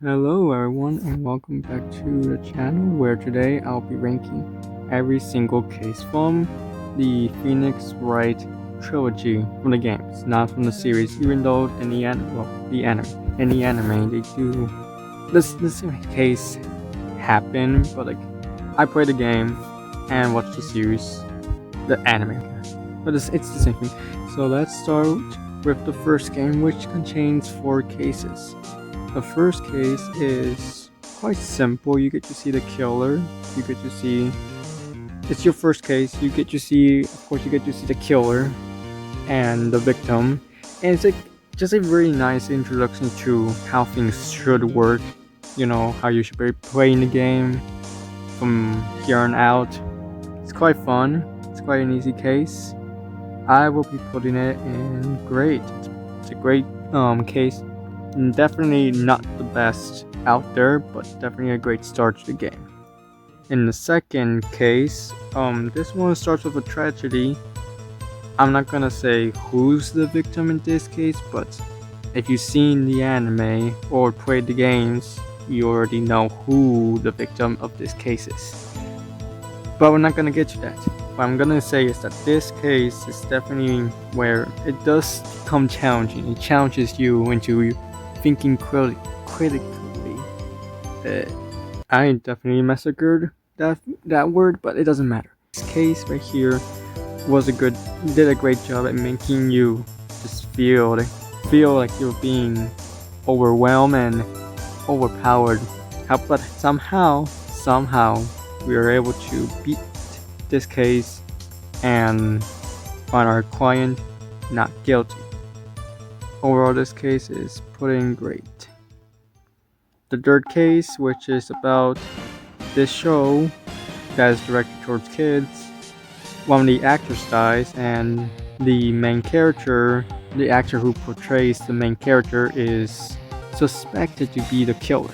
Hello everyone and welcome back to the channel where today I'll be ranking every single case from the Pheonix Wright Trilogy from the games, not from the series, even though in the anime they do this case happen, but like I play the game and watch the series, the anime, but it's the same thing. So let's start with the first game, which contains 4 cases. The first case is quite simple. You get to see the killer. You get to see. It's your first case. You get to see, of course, you get to see the killer and the victim, and it's just a very nice introduction to how things should work. You know how you should be playing the game from here on out. It's quite fun. It's quite an easy case. I will be putting it in great. It's a great case. Definitely not the best out there, but definitely a great start to the game. In the second case, this one starts with a tragedy. I'm not gonna say who's the victim in this case, but if you've seen the anime or played the games, you already know who the victim of this case is. But we're not gonna get to that. What I'm gonna say is that this case is definitely where it does become challenging. It challenges you into thinking critically. I definitely massacred that word, but it doesn't matter. This case right here did a great job at making you just feel like you're being overwhelmed and overpowered. But somehow we were able to beat this case and find our client not guilty. Overall, this case is putting great. The third case, which is about this show that is directed towards kids, one of the actors dies, and the main character, the actor who portrays the main character, is suspected to be the killer.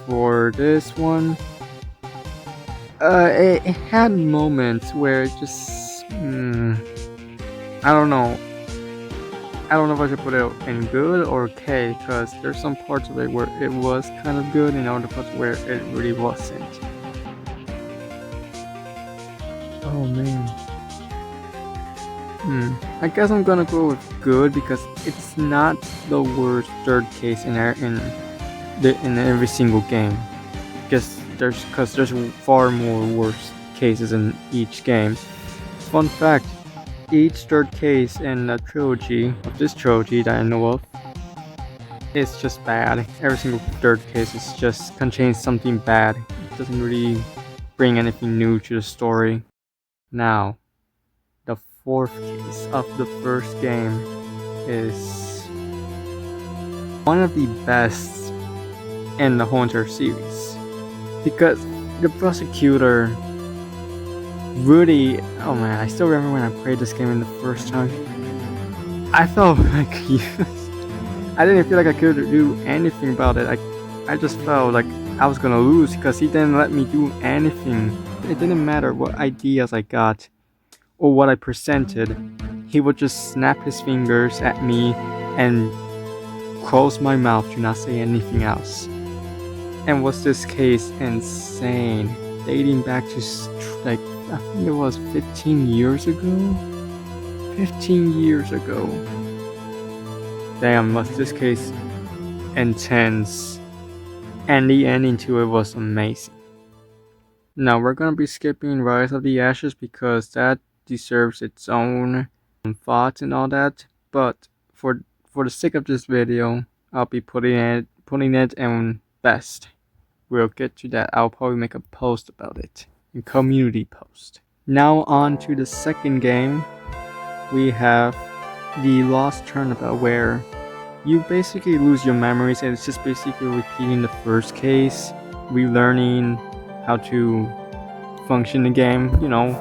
For this one, it had moments where it just, I don't know if I should put it in good or okay, because there's some parts of it where it was kind of good and other parts where it really wasn't. Oh man. I guess I'm gonna go with good because it's not the worst third case in every single game. Because there's far more worse cases in each game. Fun fact. Each third case in the trilogy, of this trilogy that I know of, is just bad. Every single third case contains something bad. It doesn't really bring anything new to the story. Now, the fourth case of the first game is one of the best in the whole entire series. Because the prosecutor really, oh man, I still remember when I played this game in the first time. I felt like I didn't feel like I could do anything about it. I just felt like I was gonna lose because he didn't let me do anything. It didn't matter what ideas I got or what I presented. He would just snap his fingers at me and close my mouth to not say anything else. And was this case insane? Dating back to like, I think it was 15 years ago? 15 years ago. Damn, was this case intense. And the ending to it was amazing. Now we're gonna be skipping Rise of the Ashes because that deserves its own thoughts and all that. But for the sake of this video, I'll be putting it in best. We'll get to that. I'll probably make a post about it. Community post. Now on to the second game. We have the Lost Turnabout, where you basically lose your memories and it's just basically repeating the first case, relearning how to function the game. You know,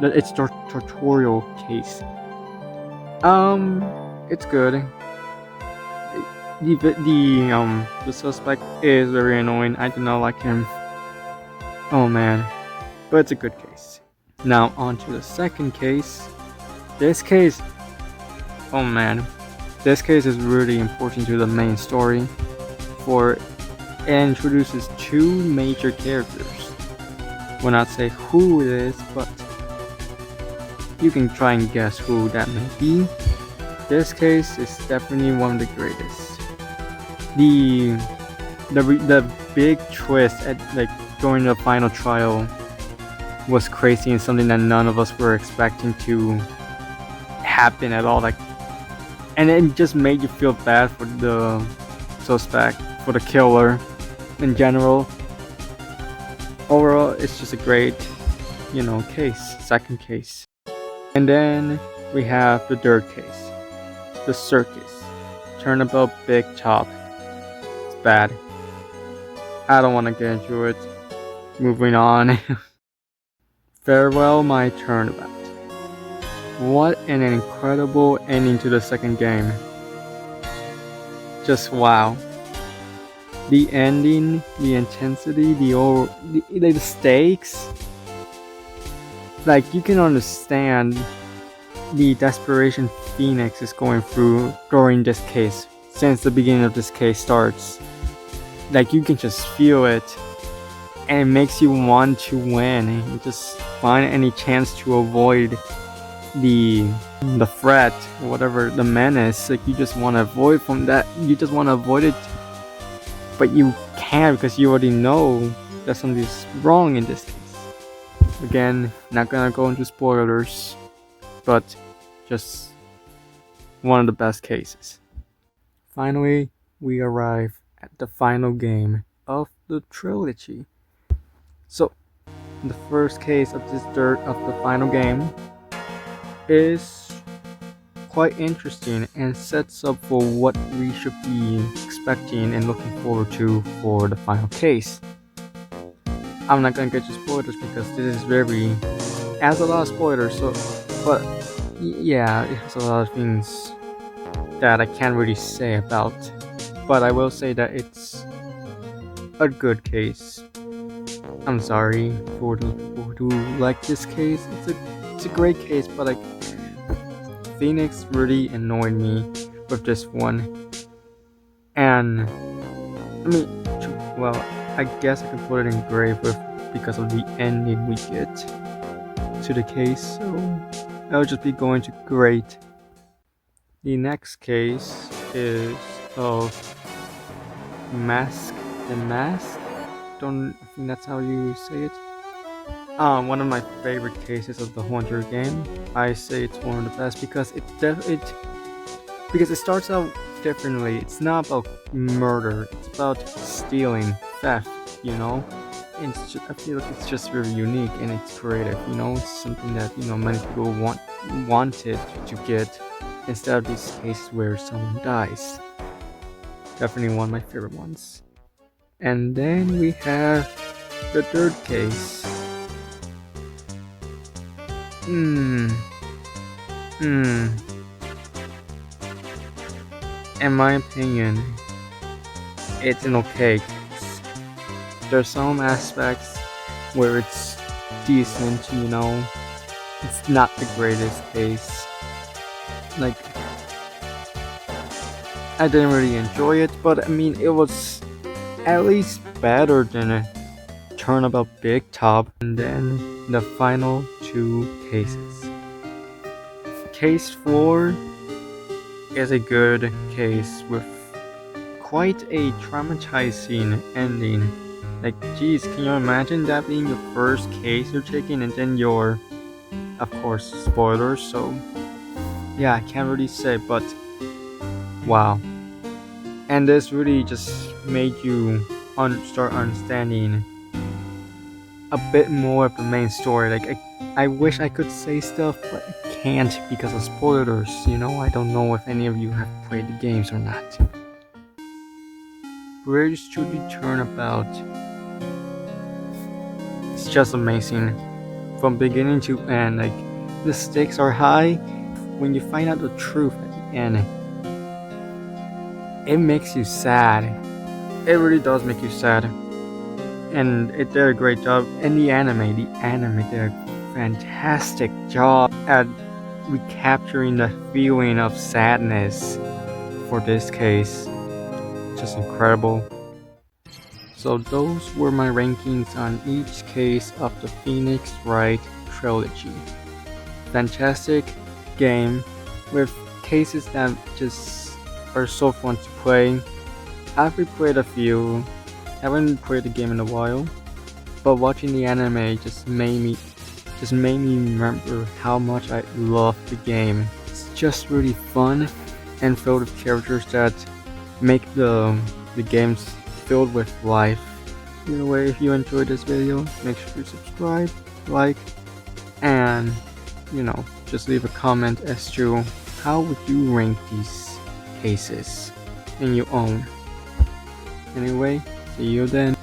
it's the tutorial case. It's good. The suspect is very annoying. I do not like him. Oh man, but it's a good case. Now on to the second case. This case, oh man, this case is really important to the main story. for it introduces two major characters. Will not say who it is, but you can try and guess who that may be. This case is definitely one of the greatest. The big twist at during the final trial was crazy and something that none of us were expecting to happen at all. And it just made you feel bad for the suspect, for the killer in general. Overall, it's just a great, case, second case. And then we have the third case, the circus, Turnabout Big Top. It's bad. I don't want to get into it. Moving on. Farewell, my turnabout. What an incredible ending to the second game. Just wow. The ending, the intensity, the stakes. You can understand the desperation Pheonix is going through during this case. Since the beginning of this case starts. You can just feel it. And it makes you want to win. You just find any chance to avoid the threat, or whatever, the menace. You just want to avoid from that. You just want to avoid it. But you can't because you already know that something's wrong in this case. Again, not gonna go into spoilers, but just one of the best cases. Finally, we arrive at the final game of the trilogy. So, the first case of the final game is quite interesting and sets up for what we should be expecting and looking forward to for the final case. I'm not gonna get you spoilers because this is it has a lot of spoilers, but yeah, it has a lot of things that I can't really say about, but I will say that it's a good case. I'm sorry for the people who like this case. It's a great case, but Pheonix really annoyed me with this one. And I guess I can put it in grave because of the ending we get to the case, so I'll just be going to great. The next case is of The Mask. I think that's how you say it. One of my favorite cases of the Hunter game. I say it's one of the best because because it starts out differently. It's not about murder. It's about stealing, theft. I feel like it's just very unique and it's creative. It's something that many people wanted to get instead of these cases where someone dies. Definitely one of my favorite ones. And then we have the third case. In my opinion, it's an okay case. There's some aspects where it's decent, It's not the greatest case. I didn't really enjoy it, but it was at least better than a Turnabout Big Top. And then the final two cases. Case 4 is a good case with quite a traumatizing ending. Geez, can you imagine that being your first case you're taking and then of course, spoilers, so yeah, I can't really say, but wow. And this really just made you start understanding a bit more of the main story. I wish I could say stuff, but I can't because of spoilers. I don't know if any of you have played the games or not. Bridge to the Turnabout. It's just amazing. From beginning to end, the stakes are high. When you find out the truth at the end, it makes you sad. It really does make you sad. And it did a great job. And the anime did a fantastic job at recapturing the feeling of sadness for this case. Just incredible. So those were my rankings on each case of the Pheonix Wright Trilogy. Fantastic game with cases that just are so fun to play. I've replayed a few, haven't played the game in a while, but watching the anime just made me remember how much I love the game. It's just really fun and filled with characters that make the games filled with life. Either way, if you enjoyed this video, make sure to subscribe, like, and just leave a comment as to how would you rank these cases in your own. Anyway, see you then.